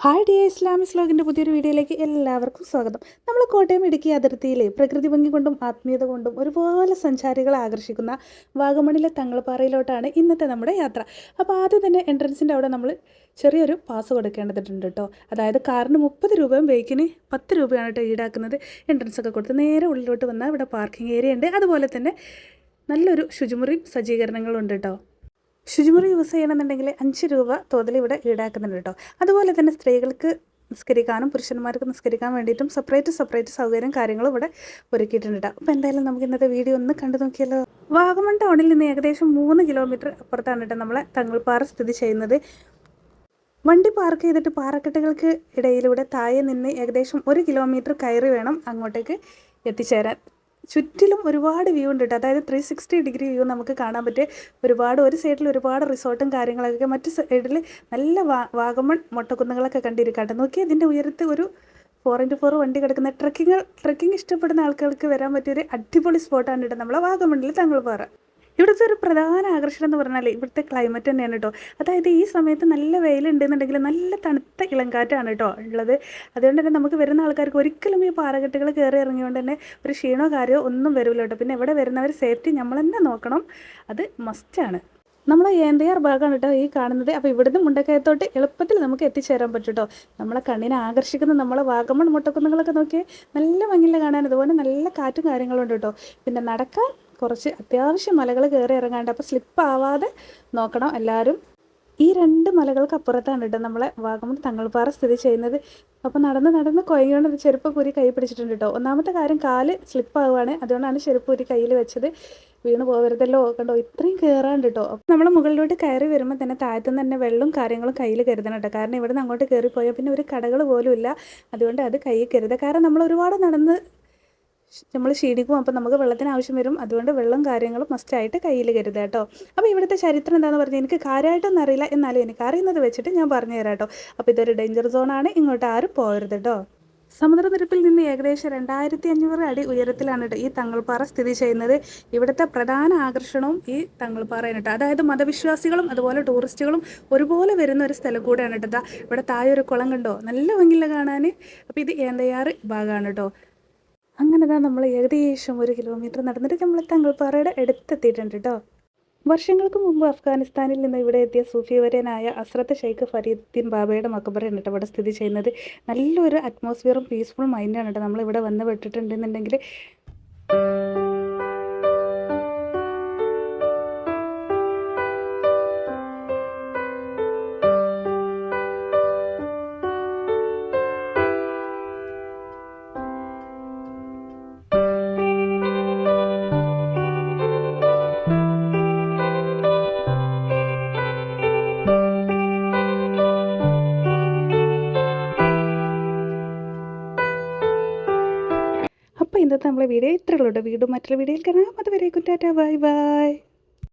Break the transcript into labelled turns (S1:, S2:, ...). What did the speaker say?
S1: Hi dear Islamic വ്ലോഗിൻ്റെ പുതിയൊരു വീഡിയോയിലേക്ക് എല്ലാവർക്കും സ്വാഗതം. നമ്മൾ കോട്ടയം ഇടുക്കി അതിർത്തിയിലെ പ്രകൃതി ഭംഗി കൊണ്ടും ആത്മീയത കൊണ്ടും ഒരുപോലെ സഞ്ചാരികളെ ആകർഷിക്കുന്ന വാഗമണിലെ തങ്ങൾപ്പാറയിലോട്ടാണ് ഇന്നത്തെ നമ്മുടെ യാത്ര. അപ്പോൾ ആദ്യം തന്നെ എൻട്രൻസിൻ്റെ അവിടെ നമ്മൾ ചെറിയൊരു പാസ് കൊടുക്കേണ്ടതുണ്ട് കേട്ടോ. അതായത് കാറിന് 30 രൂപയും ബൈക്കിന് 10 രൂപയാണ് കേട്ടോ ഈടാക്കുന്നത്. എൻട്രൻസ് ഒക്കെ കൊടുത്ത് നേരെ ഉള്ളിലോട്ട് വന്നാൽ ഇവിടെ പാർക്കിംഗ് ഏരിയ ഉണ്ട്. അതുപോലെ തന്നെ നല്ലൊരു ശുചിമുറി സജ്ജീകരണങ്ങളുണ്ട് കേട്ടോ. ശുചിമുറി യൂസ് ചെയ്യണമെന്നുണ്ടെങ്കിൽ 5 രൂപ തോതിൽ ഇവിടെ ഈടാക്കുന്നുണ്ട് കേട്ടോ. അതുപോലെ തന്നെ സ്ത്രീകൾക്ക് നിസ്കരിക്കാനും പുരുഷന്മാർക്ക് നിസ്കരിക്കാൻ വേണ്ടിയിട്ടും സെപ്പറേറ്റ് സൗകര്യം കാര്യങ്ങളും ഇവിടെ ഒരുക്കിയിട്ടുണ്ട് കേട്ടോ. അപ്പോൾ എന്തായാലും നമുക്ക് ഇന്നത്തെ വീഡിയോ ഒന്ന് കണ്ടു നോക്കിയാലോ. വാഗമൺ ടൗണിൽ നിന്ന് ഏകദേശം 3 കിലോമീറ്റർ അപ്പുറത്താണ് കേട്ടോ നമ്മളെ തങ്ങൾപ്പാറ സ്ഥിതി ചെയ്യുന്നത്. വണ്ടി പാർക്ക് ചെയ്തിട്ട് പാറക്കെട്ടുകൾക്ക് ഇടയിലൂടെ താഴെ നിന്ന് ഏകദേശം 1 കിലോമീറ്റർ കയറി വേണം അങ്ങോട്ടേക്ക് എത്തിച്ചേരാൻ. ചുറ്റിലും ഒരുപാട് വ്യൂ ഉണ്ട് കേട്ടോ. അതായത് 360 ഡിഗ്രി വ്യൂ നമുക്ക് കാണാൻ പറ്റിയ ഒരു സൈഡിൽ ഒരുപാട് റിസോർട്ടും കാര്യങ്ങളൊക്കെ, മറ്റു സൈഡിൽ നല്ല വാഗമൺ മൊട്ടക്കുന്നുകളൊക്കെ കണ്ടിരിക്കട്ടെ. നോക്കി ഇതിൻ്റെ ഉയരത്ത് ഒരു 4x4 വണ്ടി കിടക്കുന്ന ട്രക്കിംഗ് ഇഷ്ടപ്പെടുന്ന ആൾക്കാർക്ക് വരാൻ പറ്റിയൊരു അടിപൊളി സ്പോട്ടാണ് കേട്ടോ നമ്മളെ വാഗമണ്ണിൽ തങ്ങൾപ്പാറ. ഇവിടുത്തെ ഒരു പ്രധാന ആകർഷണം എന്ന് പറഞ്ഞാൽ ഇവിടുത്തെ ക്ലൈമറ്റ് തന്നെയാണ് കേട്ടോ. അതായത് ഈ സമയത്ത് നല്ല വെയിലുണ്ടെന്നുണ്ടെങ്കിൽ നല്ല തണുത്ത ഇളങ്കാറ്റാണ് കേട്ടോ ഉള്ളത്. അതുകൊണ്ട് തന്നെ നമുക്ക് വരുന്ന ആൾക്കാർക്ക് ഒരിക്കലും ഈ പാറകെട്ടുകൾ കയറി ഇറങ്ങിയോണ്ട് തന്നെ ഒരു ക്ഷീണോ കാര്യമോ ഒന്നും വരില്ല കേട്ടോ. പിന്നെ ഇവിടെ വരുന്നവർ സേഫ്റ്റി നമ്മൾ തന്നെ നോക്കണം, അത് മസ്റ്റാണ്. നമ്മളെ ഏന്തയാർ ഭാഗമാണ് കേട്ടോ ഈ കാണുന്നത്. അപ്പോൾ ഇവിടുന്ന് മുണ്ടക്കയത്തോട്ട് എളുപ്പത്തിൽ നമുക്ക് എത്തിച്ചേരാൻ പറ്റും കേട്ടോ. നമ്മളെ കണ്ണിനെ ആകർഷിക്കുന്ന നമ്മളെ വാഗമൺ മുട്ടക്കുന്നുകളൊക്കെ നോക്കിയാൽ നല്ല ഭംഗിയിൽ കാണാൻ, അതുപോലെ നല്ല കാറ്റും കാര്യങ്ങളും ഉണ്ട് കേട്ടോ. പിന്നെ നടക്കാൻ കുറച്ച് അത്യാവശ്യം മലകൾ കയറി ഇറങ്ങാണ്ട്, അപ്പോൾ സ്ലിപ്പ് ആവാതെ നോക്കണം എല്ലാവരും. ഈ 2 മലകൾക്ക് അപ്പുറത്താണ് കേട്ടോ നമ്മളെ വാഗമൺ തങ്ങൾപ്പാറ സ്ഥിതി ചെയ്യുന്നത്. അപ്പോൾ നടന്ന് കൊയ്യോണ്ട് ചെരുപ്പ് പൂരി കൈ പിടിച്ചിട്ടുണ്ട് കേട്ടോ. ഒന്നാമത്തെ കാര്യം, കാല് സ്ലിപ്പ് ആവുകയാണ്, അതുകൊണ്ടാണ് ചെരുപ്പ് പൂരി കയ്യിൽ വെച്ചത്. വീണ് പോകരുതല്ലോ, കണ്ടോ ഇത്രയും കയറാണ്ട് കേട്ടോ. അപ്പോൾ നമ്മൾ മുകളിലോട്ട് കയറി വരുമ്പോൾ തന്നെ താഴത്തുനിന്ന് തന്നെ വെള്ളവും കാര്യങ്ങളും കയ്യിൽ കരുതണം കേട്ടോ. കാരണം ഇവിടെ നിന്ന് അങ്ങോട്ട് കയറി പോയാൽ പിന്നെ ഒരു കടകൾ പോലും ഇല്ല. അതുകൊണ്ട് അത് കയ്യിൽ കരുതുക. കാരണം നമ്മൾ ഒരുപാട് നമ്മൾ ക്ഷീണിക്കും, അപ്പോൾ നമുക്ക് വെള്ളത്തിന് ആവശ്യം വരും. അതുകൊണ്ട് വെള്ളം കാര്യങ്ങളും മസ്റ്റായിട്ട് കയ്യിൽ കരുതുക കേട്ടോ. അപ്പോൾ ഇവിടുത്തെ ചരിത്രം എന്താണെന്ന് പറഞ്ഞാൽ എനിക്ക് കാര്യമായിട്ടൊന്നും അറിയില്ല, എന്നാലും എനിക്ക് അറിയുന്നത് വെച്ചിട്ട് ഞാൻ പറഞ്ഞു തരാം കേട്ടോ. അപ്പോൾ ഇതൊരു ഡേഞ്ചർ സോണാണ്, ഇങ്ങോട്ട് ആരും പോകരുത് കേട്ടോ. സമുദ്രനിരപ്പിൽ നിന്ന് ഏകദേശം 2500 അടി ഉയരത്തിലാണ് കേട്ടോ ഈ തങ്ങൾപ്പാറ സ്ഥിതി ചെയ്യുന്നത്. ഇവിടുത്തെ പ്രധാന ആകർഷണവും ഈ തങ്ങൾപ്പാറയാണ് കേട്ടോ. അതായത് മതവിശ്വാസികളും അതുപോലെ ടൂറിസ്റ്റുകളും ഒരുപോലെ വരുന്ന ഒരു സ്ഥലം കൂടെയാണ് കേട്ടോ. ഇവിടെ താഴെ ഒരു കുളം കണ്ടോ, നല്ല ഭംഗിയില്ല കാണാൻ. അപ്പോൾ ഇത് ഏന്തയാർ ഭാഗമാണ് കേട്ടോ. അങ്ങനെ നമ്മൾ ഏകദേശം 1 കിലോമീറ്റർ നടന്നിട്ട് നമ്മൾ തങ്ങൾപ്പാറയുടെ അടുത്തെത്തിയിട്ടുണ്ട് കേട്ടോ. വർഷങ്ങൾക്ക് മുമ്പ് അഫ്ഗാനിസ്ഥാനിൽ നിന്ന് ഇവിടെ എത്തിയ സൂഫിവര്യനായ അസ്രത്ത് ഷെയ്ഖ് ഫരീദ്ദീൻ ബാബയുടെ മക്ബറയാണ് കേട്ടോ ഇവിടെ സ്ഥിതി ചെയ്യുന്നത്. നല്ലൊരു അറ്റ്മോസ്ഫിയറും പീസ്ഫുൾ മൈൻഡാണ് കേട്ടോ നമ്മളിവിടെ വന്ന് പെട്ടിട്ടുണ്ടെന്നുണ്ടെങ്കിൽ. അപ്പോൾ ഇന്നത്തെ നമ്മളെ വീഡിയോ ഇത്രയുള്ളൂ കേട്ടോ. വീണ്ടും മറ്റുള്ള വീഡിയോയിൽ കാണാം. അതുവരെ ടാറ്റാ, ബൈ ബൈ.